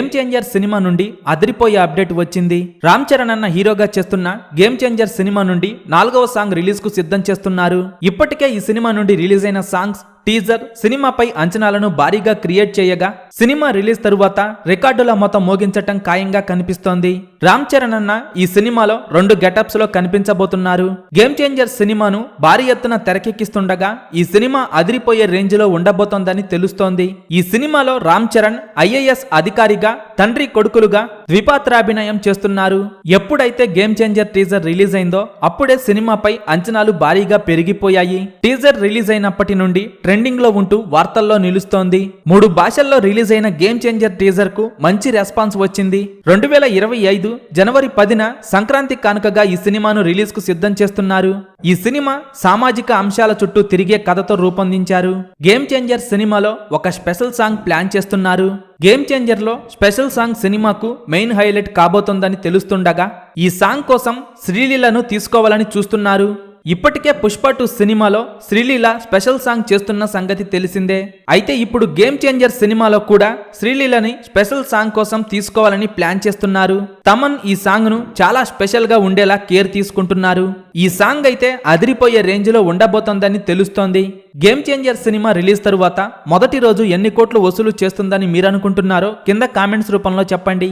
Game changer cinema నుండి అదిరిపోయే update వచ్చింది. రామ్ చరణ్ అన్న హీరోగా చేస్తున్న గేమ్ చేంజర్ సినిమా నుండి 4వ సాంగ్ రిలీజ్ కు సిద్ధం చేస్తున్నారు. ఇప్పటికే ఈ సినిమా నుండి రిలీజ్ అయిన సాంగ్స్ టీజర్ సినిమాపై అంచనాలను భారీగా క్రియేట్ చేయగా సినిమా రిలీజ్ తరువాత రికార్డుల మొత్తం మోగించటం ఖాయంగా కనిపిస్తోంది. రామ్ చరణ్ అన్న ఈ సినిమాలో 2 గెటప్స్ లో కనిపించబోతున్నారు. గేమ్ చేంజర్ సినిమాను భారీ ఎత్తున తెరకెక్కిస్తుండగా ఈ సినిమా అదిరిపోయే రేంజ్ లో ఉండబోతోందని తెలుస్తోంది. ఈ సినిమాలో రామ్ చరణ్ ఐఏఎస్ అధికారిగా తండ్రి కొడుకులుగా ద్విపాత్రాభినయం చేస్తున్నారు. ఎప్పుడైతే గేమ్ చేంజర్ టీజర్ రిలీజ్ అయిందో అప్పుడే సినిమాపై అంచనాలు భారీగా పెరిగిపోయాయి. టీజర్ రిలీజ్ అయినప్పటి నుండి ట్రెండింగ్ లో ఉంటూ వార్తల్లో నిలుస్తోంది. 3 భాషల్లో రిలీజ్ అయిన గేమ్ చేంజర్ టీజర్ కు మంచి రెస్పాన్స్ వచ్చింది. 2025 జనవరి 10న సంక్రాంతి కానుకగా ఈ సినిమాను రిలీజ్ కు సిద్ధం చేస్తున్నారు. ఈ సినిమా సామాజిక అంశాల చుట్టూ తిరిగే కథతో రూపొందించారు. గేమ్ చేంజర్ సినిమాలో ఒక స్పెషల్ సాంగ్ ప్లాన్ చేస్తున్నారు. గేమ్ చేంజర్ లో స్పెషల్ సాంగ్ సినిమాకు మెయిన్ హైలైట్ కాబోతోందని తెలుస్తుండగా ఈ సాంగ్ కోసం శ్రీలీలను తీసుకోవాలని చూస్తున్నారు. ఇప్పటికే పుష్ప 2 సినిమాలో శ్రీలీల స్పెషల్ సాంగ్ చేస్తున్న సంగతి తెలిసిందే. అయితే ఇప్పుడు గేమ్ చేంజర్ సినిమాలో కూడా శ్రీలీలని స్పెషల్ సాంగ్ కోసం తీసుకోవాలని ప్లాన్ చేస్తున్నారు. తమన్ ఈ సాంగ్ ను చాలా స్పెషల్ గా ఉండేలా కేర్ తీసుకుంటున్నారు. ఈ సాంగ్ అయితే అదిరిపోయే రేంజ్ లో ఉండబోతోందని తెలుస్తోంది. గేమ్ చేంజర్ సినిమా రిలీజ్ తరువాత మొదటి రోజు ఎన్ని కోట్లు వసూలు చేస్తుందని మీరనుకుంటున్నారో కింద కామెంట్స్ రూపంలో చెప్పండి.